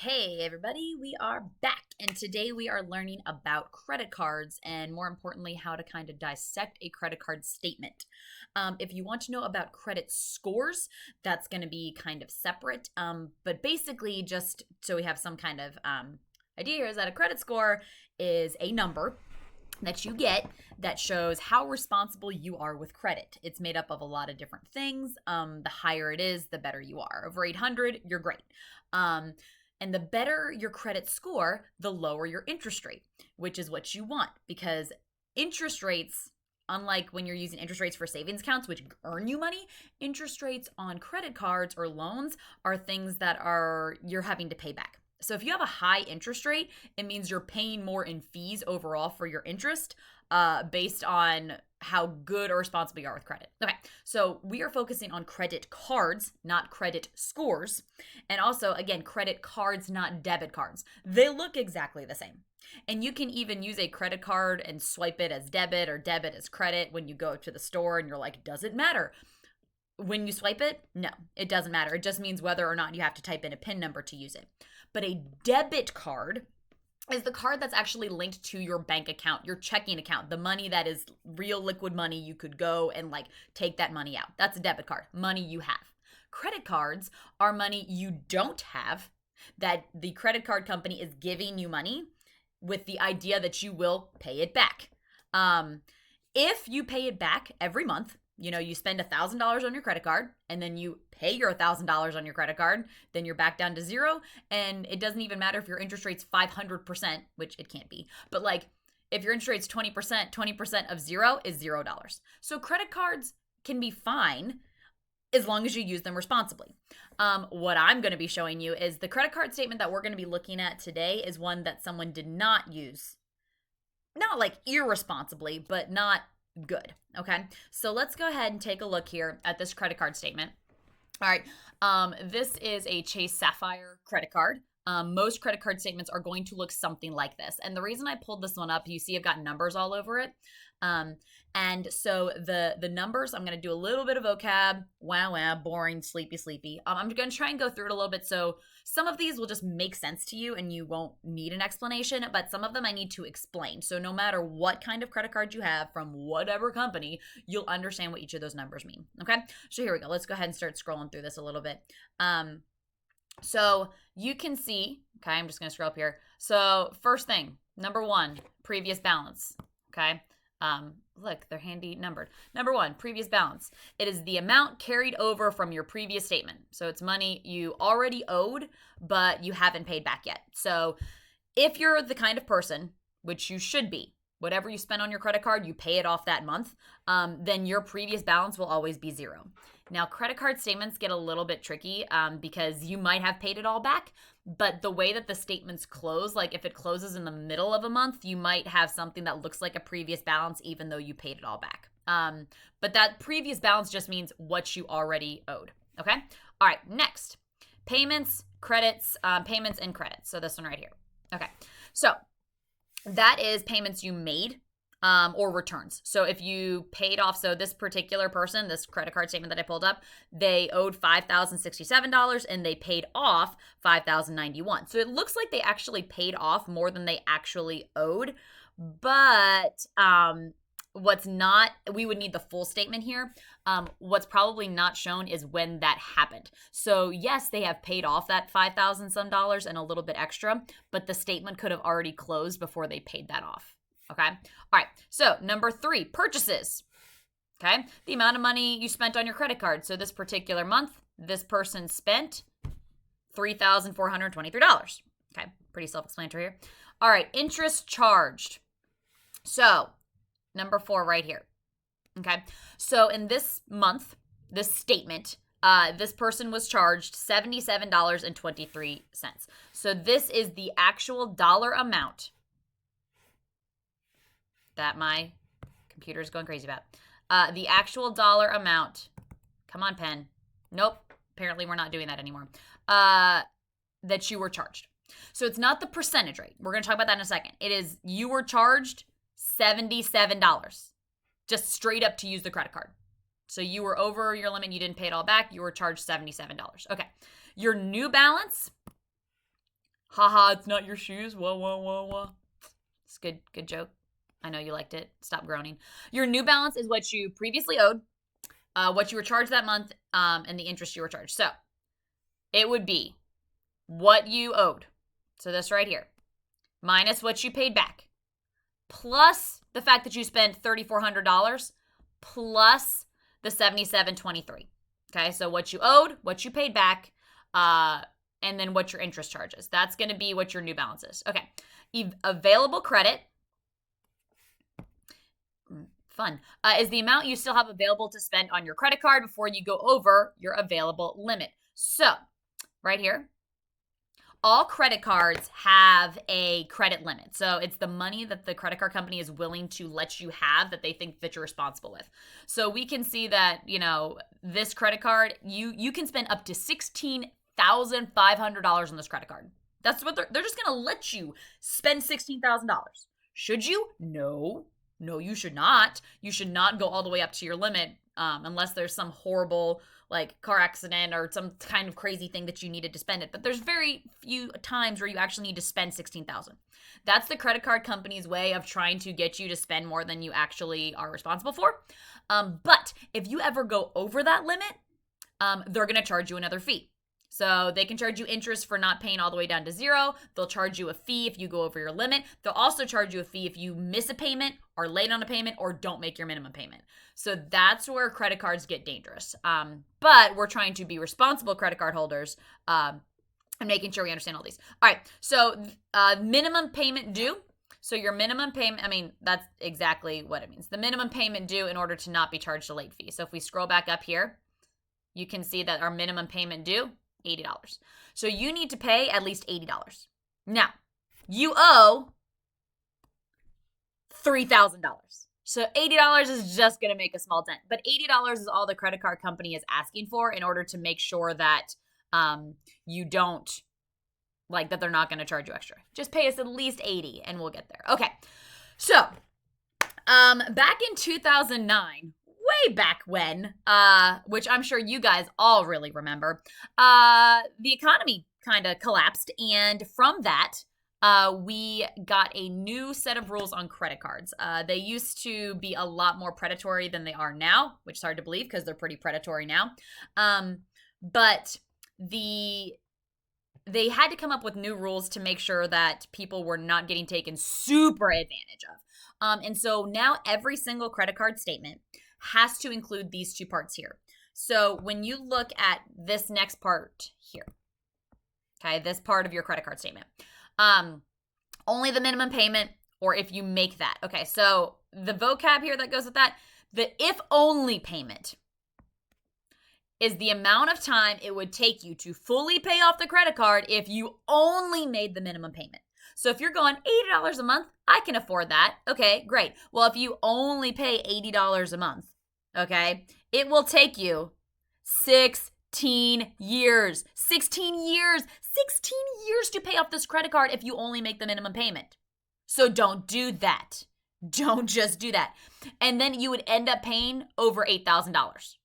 Hey everybody, we are back and today we are learning about credit cards and more importantly how to kind of dissect a credit card statement. If you want to know about credit scores, that's going to be kind of separate, but basically just so we have some kind of idea here is that a credit score is a number that you get that shows how responsible you are with credit. It's made up of a lot of different things. The higher it is, the better you are. Over 800, you're great. And the better your credit score, the lower your interest rate, which is what you want because interest rates, unlike when you're using interest rates for savings accounts, which earn you money, interest rates on credit cards or loans are things that you're having to pay back. So if you have a high interest rate, it means you're paying more in fees overall for your interest based on how good or responsible you are with credit. Okay, so we are focusing on credit cards, not credit scores. And also, again, credit cards, not debit cards. They look exactly the same. And you can even use a credit card and swipe it as debit or debit as credit when you go to the store and you're like, does it matter? When you swipe it, no, it doesn't matter. It just means whether or not you have to type in a PIN number to use it. But a debit card is the card that's actually linked to your bank account, your checking account, the money that is real liquid money. You could go and take that money out. That's a debit card, money you have. Credit cards are money you don't have that the credit card company is giving you money with the idea that you will pay it back. If you pay it back every month, you spend $1,000 on your credit card and then you pay your $1,000 on your credit card, then you're back down to zero. And it doesn't even matter if your interest rate's 500%, which it can't be. But if your interest rate's 20%, 20% of zero is $0. So credit cards can be fine as long as you use them responsibly. What I'm going to be showing you is the credit card statement that we're going to be looking at today is one that someone did not use. Not irresponsibly, but not good. Okay, so let's go ahead and take a look here at this credit card statement. All right, this is a Chase Sapphire credit card. Most credit card statements are going to look something like this. And the reason I pulled this one up, you see I've got numbers all over it. And so the numbers, I'm going to do a little bit of vocab, wow, boring, sleepy. I'm going to try and go through it a little bit. So some of these will just make sense to you and you won't need an explanation, but some of them I need to explain. So no matter what kind of credit card you have from whatever company, you'll understand what each of those numbers mean. Okay, so here we go. Let's go ahead and start scrolling through this a little bit. So you can see, okay, I'm just going to scroll up here. So first thing, number one, previous balance. Okay. Look, they're handy numbered. Number one, previous balance. It is the amount carried over from your previous statement. So it's money you already owed, but you haven't paid back yet. So if you're the kind of person, which you should be, whatever you spend on your credit card, you pay it off that month, then your previous balance will always be zero. Now, credit card statements get a little bit tricky because you might have paid it all back, but the way that the statements close, if it closes in the middle of a month, you might have something that looks like a previous balance even though you paid it all back. But that previous balance just means what you already owed, okay? All right, next, payments, credits, payments and credits. So this one right here. Okay, so that is payments you made or returns. So if you paid off, so this particular person, this credit card statement that I pulled up, they owed $5,067 and they paid off $5,091. So it looks like they actually paid off more than they actually owed. But what's not, we would need the full statement here. What's probably not shown is when that happened. So yes, they have paid off that $5,000 some dollars and a little bit extra, but the statement could have already closed before they paid that off. Okay. All right. So number three, purchases. Okay. The amount of money you spent on your credit card. So this particular month, this person spent $3,423. Okay. Pretty self-explanatory here. All right. Interest charged. So number four right here. Okay. So in this month, this statement, this person was charged $77.23. So this is the actual dollar amount that my computer is going crazy about. The actual dollar amount, come on, pen. Nope, apparently we're not doing that anymore, that you were charged. So it's not the percentage rate. We're going to talk about that in a second. It is you were charged $77, just straight up to use the credit card. So you were over your limit, you didn't pay it all back, you were charged $77. Okay. Your new balance, Haha, it's not your shoes. Whoa, whoa, whoa, whoa. It's good joke. I know you liked it. Stop groaning. Your new balance is what you previously owed, what you were charged that month, and the interest you were charged. So it would be what you owed. So this right here, minus what you paid back, plus the fact that you spent $3,400, plus the $77.23. Okay, so what you owed, what you paid back, and then what your interest charges. That's going to be what your new balance is. Okay, available credit, fun, is the amount you still have available to spend on your credit card before you go over your available limit. So right here, all credit cards have a credit limit. So it's the money that the credit card company is willing to let you have that they think that you're responsible with. So we can see that, this credit card, you can spend up to $16,500 on this credit card. That's what they're just going to let you spend $16,000. Should you? No, you should not. You should not go all the way up to your limit unless there's some horrible car accident or some kind of crazy thing that you needed to spend it. But there's very few times where you actually need to spend $16,000. That's the credit card company's way of trying to get you to spend more than you actually are responsible for. But if you ever go over that limit, they're going to charge you another fee. So they can charge you interest for not paying all the way down to zero. They'll charge you a fee if you go over your limit. They'll also charge you a fee if you miss a payment, are late on a payment, or don't make your minimum payment. So that's where credit cards get dangerous. But we're trying to be responsible credit card holders and making sure we understand all these. All right, so minimum payment due. So your minimum payment, that's exactly what it means. The minimum payment due in order to not be charged a late fee. So if we scroll back up here, you can see that our minimum payment due, $80. So you need to pay at least $80. Now, you owe $3,000. So $80 is just going to make a small dent. But $80 is all the credit card company is asking for in order to make sure that you don't, that they're not going to charge you extra. Just pay us at least $80 and we'll get there. Okay. So back in 2009, way back when, which I'm sure you guys all really remember, the economy kind of collapsed. And from that, we got a new set of rules on credit cards. They used to be a lot more predatory than they are now, which is hard to believe because they're pretty predatory now. But they had to come up with new rules to make sure that people were not getting taken super advantage of. And so now every single credit card statement has to include these two parts here. So when you look at this next part here, okay, this part of your credit card statement, only the minimum payment or if you make that. Okay, so the vocab here that goes with that, the if only payment is the amount of time it would take you to fully pay off the credit card if you only made the minimum payment. So if you're going $80 a month, I can afford that. Okay, great. Well, if you only pay $80 a month, okay, it will take you 16 years. 16 years. 16 years to pay off this credit card if you only make the minimum payment. So don't do that. Don't just do that. And then you would end up paying over $8,000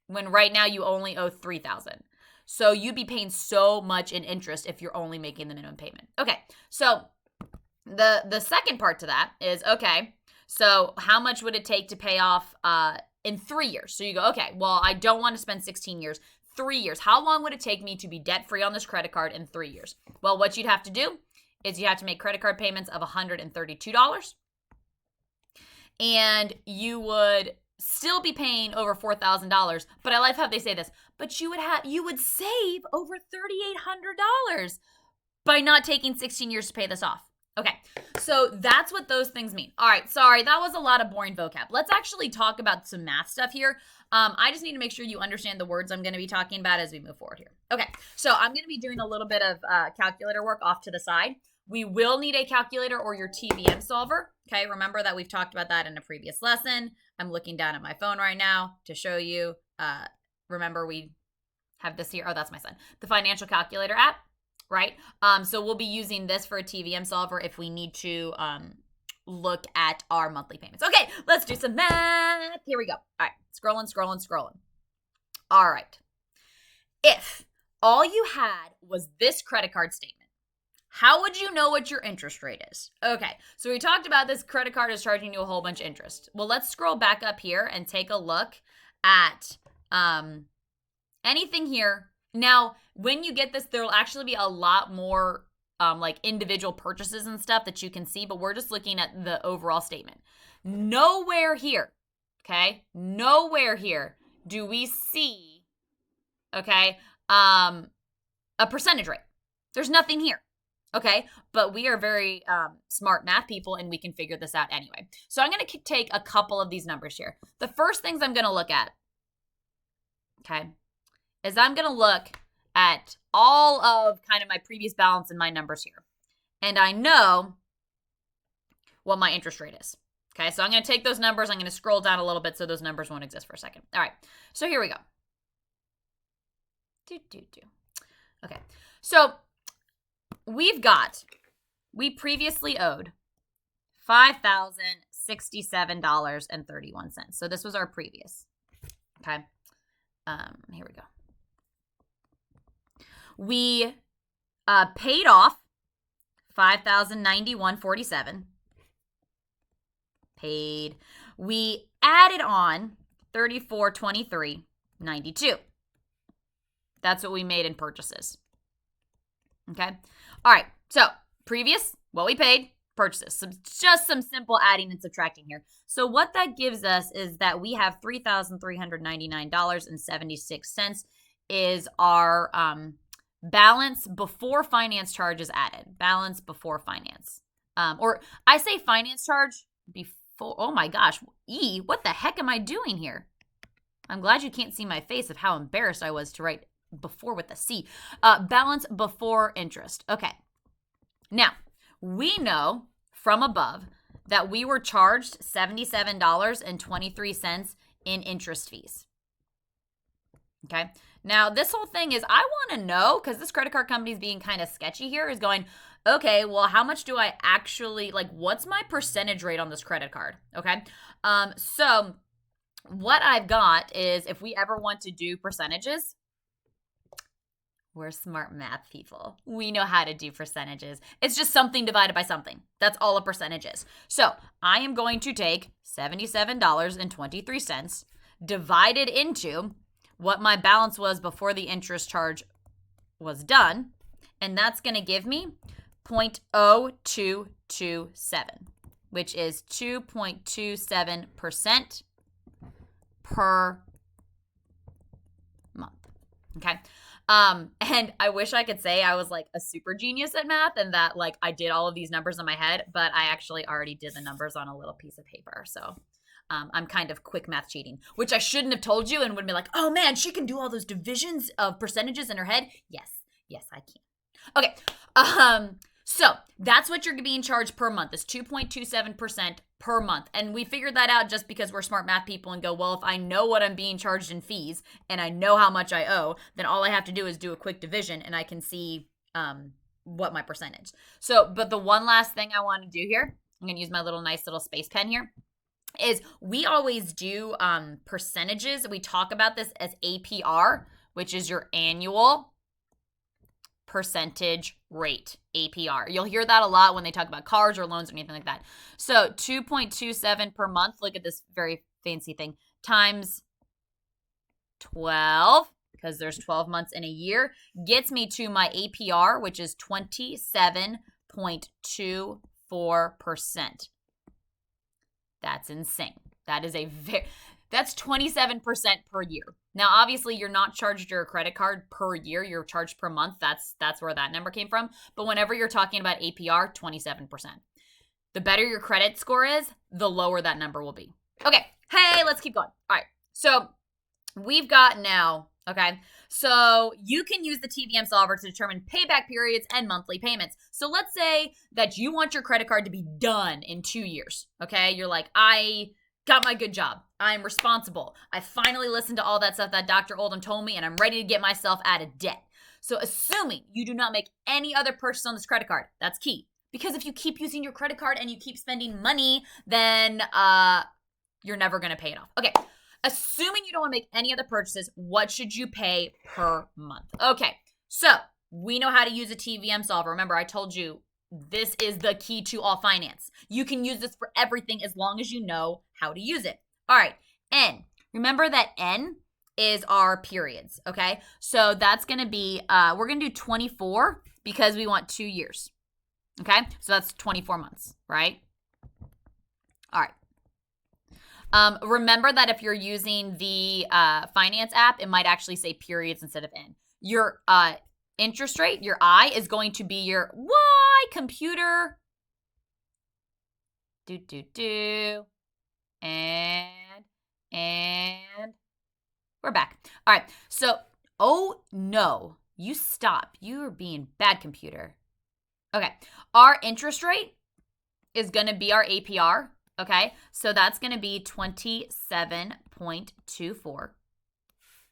when right now you only owe $3,000. So you'd be paying so much in interest if you're only making the minimum payment. Okay, so the second part to that is, okay, so how much would it take to pay off in 3 years? So you go, okay, well, I don't want to spend 16 years. 3 years. How long would it take me to be debt-free on this credit card in 3 years? Well, what you'd have to do is you have to make credit card payments of $132. And you would still be paying over $4,000, but I like how they say this, but you would save over $3,800 by not taking 16 years to pay this off. Okay, so that's what those things mean. All right, sorry, that was a lot of boring vocab. Let's actually talk about some math stuff here. I just need to make sure you understand the words I'm going to be talking about as we move forward here. Okay, so I'm going to be doing a little bit of calculator work off to the side. We will need a calculator or your TVM solver. Okay, remember that we've talked about that in a previous lesson. I'm looking down at my phone right now to show you. Remember, we have this here. Oh, that's my son. The financial calculator app, right? So we'll be using this for a TVM solver if we need to look at our monthly payments. Okay, let's do some math. Here we go. All right, scrolling. All right. If all you had was this credit card statement, How would you know what your interest rate is? Okay, so we talked about this credit card is charging you a whole bunch of interest. Well, let's scroll back up here and take a look at anything here. Now, when you get this, there will actually be a lot more like individual purchases and stuff that you can see, but we're just looking at the overall statement. Nowhere here, okay, nowhere here do we see, okay, a percentage rate. There's nothing here. Okay, but we are very smart math people and we can figure this out anyway. So I'm going to take a couple of these numbers here. The first things I'm going to look at, okay, is I'm going to look at all of kind of my previous balance and my numbers here. And I know what my interest rate is. Okay, so I'm going to take those numbers. I'm going to scroll down a little bit so those numbers won't exist for a second. All right, so here we go. Okay, so we previously owed $5,067.31. So this was our previous. Okay. Here we go. We paid off $5,091.47. Paid. We added on $34.23.92. That's what we made in purchases. Okay. All right. So previous, what we paid, purchases. So just some simple adding and subtracting here. So what that gives us is that we have $3,399.76 is our balance before finance charge is added. Balance before finance. Or I say finance charge before. Oh my gosh. What the heck am I doing here? I'm glad you can't see my face of how embarrassed I was to write before with a C. Balance before interest. Okay. Now, we know from above that we were charged $77.23 in interest fees. Okay. Now, this whole thing is, I want to know, because this credit card company is being kind of sketchy here, is going, okay, well, how much do I actually, like, what's my percentage rate on this credit card? Okay. So what I've got is, if we ever want to do percentages, we're smart math people. We know how to do percentages. It's just something divided by something. That's all a percentage is. So I am going to take $77.23 divided into what my balance was before the interest charge was done. And that's going to give me 0.0227, which is 2.27% per month. Okay. And I wish I could say I was like a super genius at math and that like I did all of these numbers in my head, but I actually already did the numbers on a little piece of paper. So I'm kind of quick math cheating, which I shouldn't have told you and would be like, oh man, she can do all those divisions of percentages in her head. Yes, I can. Okay. So that's what you're being charged per month is 2.27% per month. And we figured that out just because we're smart math people and go, well, if I know what I'm being charged in fees and I know how much I owe, then all I have to do is do a quick division and I can see what my percentage. So, but the one last thing I want to do here, I'm going to use my nice little space pen here, is we always do percentages. We talk about this as APR, which is your annual percentage rate, APR. You'll hear that a lot when they talk about cars or loans or anything like that. So 2.27 per month, look at this very fancy thing, times 12, because there's 12 months in a year, gets me to my APR, which is 27.24%. That's insane. That is that's 27% per year. Now, obviously, you're not charged your credit card per year. You're charged per month. That's where that number came from. But whenever you're talking about APR, 27%. The better your credit score is, the lower that number will be. Okay. Hey, let's keep going. All right. So we've got now, okay, so you can use the TVM solver to determine payback periods and monthly payments. So let's say that you want your credit card to be done in 2 years, okay? You're like, I got my good job. I'm responsible. I finally listened to all that stuff that Dr. Oldham told me, and I'm ready to get myself out of debt. So assuming you do not make any other purchase on this credit card, that's key. Because if you keep using your credit card and you keep spending money, then you're never going to pay it off. Okay, assuming you don't want to make any other purchases, what should you pay per month? Okay, so We know how to use a TVM solver. Remember, I told you this is the key to all finance. You can use this for everything as long as you know how to use it. All right, N. Remember that N is our periods, okay? So that's going to be, we're going to do 24 because we want 2 years, okay? So that's 24 months, right? All right. Remember that if you're using the finance app, it might actually say periods instead of N. Your interest rate, your I, is going to be your Y, computer. And we're back. All right. So, oh no, you stop. You are being bad, computer. Okay. Our interest rate is going to be our APR. Okay. So that's going to be 27.24.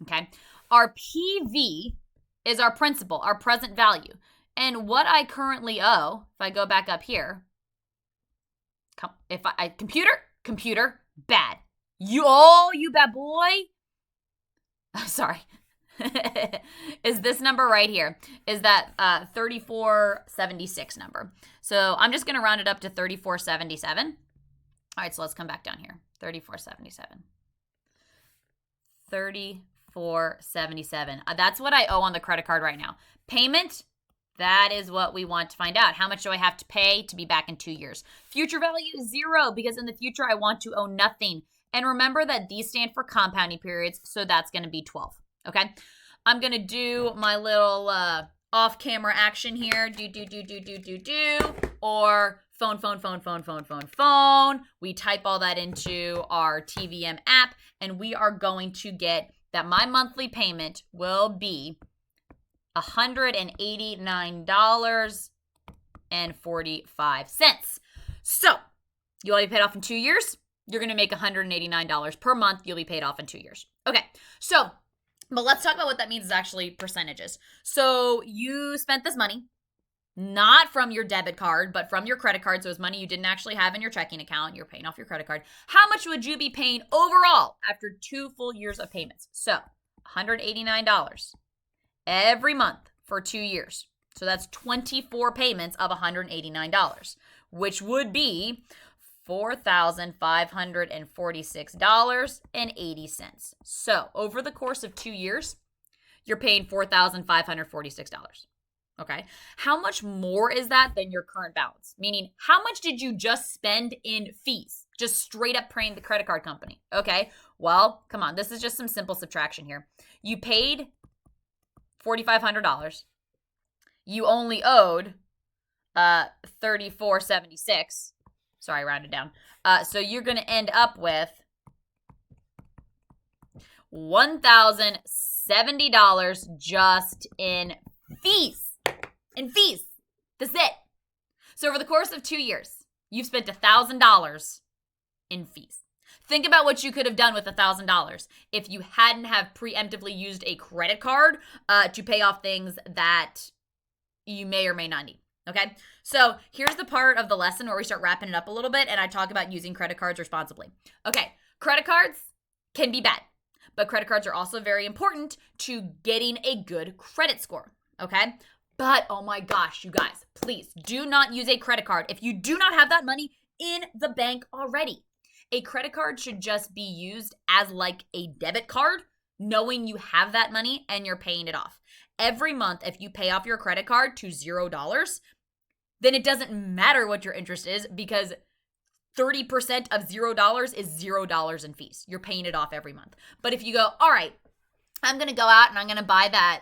Okay. Our PV is our principal, our present value. And what I currently owe, if I go back up here, computer, bad. You bad boy. Sorry. Is this number right here. Is that 3476 number. So I'm just going to round it up to 3477. All right, so let's come back down here. 3477. 3477. That's what I owe on the credit card right now. Payment, that is what we want to find out. How much do I have to pay to be back in 2 years? Future value is 0 because in the future I want to owe nothing. And remember that these stand for compounding periods, so that's going to be 12. Okay? I'm going to do my little off-camera action here. Or phone. We type all that into our TVM app, and we are going to get that my monthly payment will be $189.45. So, you want to be paid off in 2 years? You're going to make $189 per month. You'll be paid off in 2 years. Okay, so, but let's talk about what that means is actually percentages. So, you spent this money, not from your debit card, but from your credit card. So, it's money you didn't actually have in your checking account. You're paying off your credit card. How much would you be paying overall after 2 full years of payments? So, $189 every month for 2 years. So that's 24 payments of $189, which would be $4,546.80. So over the course of 2 years, you're paying $4,546. Okay. How much more is that than your current balance? Meaning, how much did you just spend in fees? Just straight up paying the credit card company. Okay. Well, come on. This is just some simple subtraction here. You paid $4,500. You only owed $34.76. Sorry, I rounded down. So you're going to end up with $1,070 just in fees. That's it. So over the course of 2 years, you've spent $1,000 in fees. Think about what you could have done with $1,000 if you hadn't have preemptively used a credit card to pay off things that you may or may not need. Okay, so here's the part of the lesson where we start wrapping it up a little bit and I talk about using credit cards responsibly. Okay, credit cards can be bad, but credit cards are also very important to getting a good credit score. Okay, but oh my gosh, you guys, please do not use a credit card if you do not have that money in the bank already. A credit card should just be used as like a debit card, knowing you have that money and you're paying it off. Every month, if you pay off your credit card to $0, then it doesn't matter what your interest is because 30% of $0 is $0 in fees. You're paying it off every month. But if you go, all right, I'm going to go out and I'm going to buy that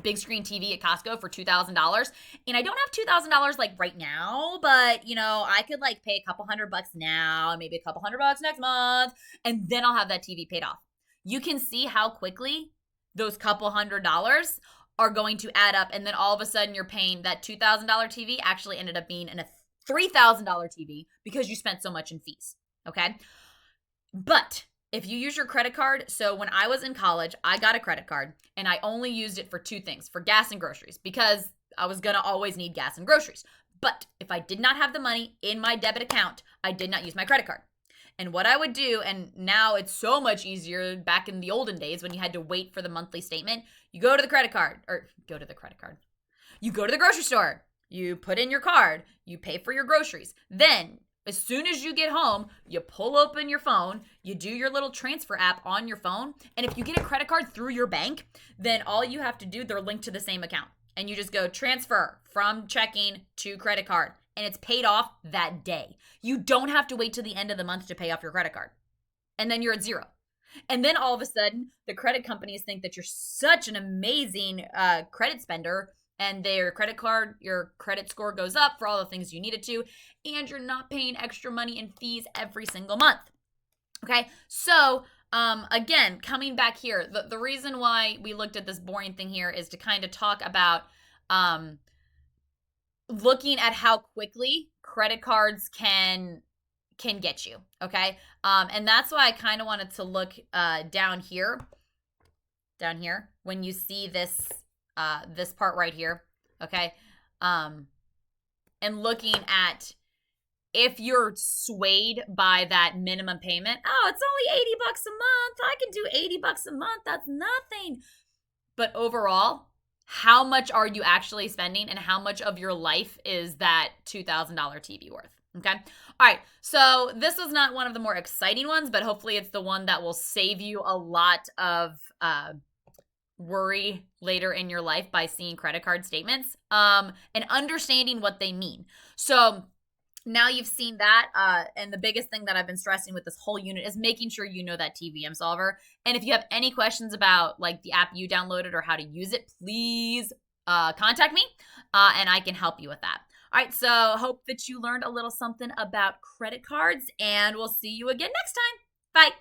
big screen TV at Costco for $2,000. And I don't have $2,000 like right now, but you know, I could like pay a couple $100 now, maybe a couple $100 next month, and then I'll have that TV paid off. You can see how quickly those couple $100 are going to add up. And then all of a sudden you're paying that $2,000 TV actually ended up being a $3,000 TV because you spent so much in fees. Okay. But if you use your credit card, so when I was in college, I got a credit card and I only used it for 2 things, for gas and groceries, because I was going to always need gas and groceries. But if I did not have the money in my debit account, I did not use my credit card. And what I would do, and now it's so much easier back in the olden days when you had to wait for the monthly statement, you go to the credit card. You go to the grocery store, you put in your card, you pay for your groceries. Then, as soon as you get home, you pull open your phone, you do your little transfer app on your phone, and if you get a credit card through your bank, then all you have to do, they're linked to the same account. And you just go transfer from checking to credit card, and it's paid off that day. You don't have to wait till the end of the month to pay off your credit card. And then you're at zero. And then all of a sudden, the credit companies think that you're such an amazing credit spender, and your credit score goes up for all the things you need it to, and you're not paying extra money in fees every single month. Okay, so again, coming back here, the reason why we looked at this boring thing here is to kind of talk about looking at how quickly credit cards can get you, okay? And that's why I kind of wanted to look down here, when you see this part right here, okay? And looking at if you're swayed by that minimum payment. Oh, it's only $80 a month. I can do $80 a month. That's nothing. But overall, how much are you actually spending, and how much of your life is that $2,000 TV worth? Okay. All right. So this was not one of the more exciting ones, but hopefully it's the one that will save you a lot of worry later in your life by seeing credit card statements and understanding what they mean. So now you've seen that, and the biggest thing that I've been stressing with this whole unit is making sure you know that TVM solver. And if you have any questions about like the app you downloaded or how to use it, please contact me, and I can help you with that. All right, so hope that you learned a little something about credit cards, and we'll see you again next time. Bye.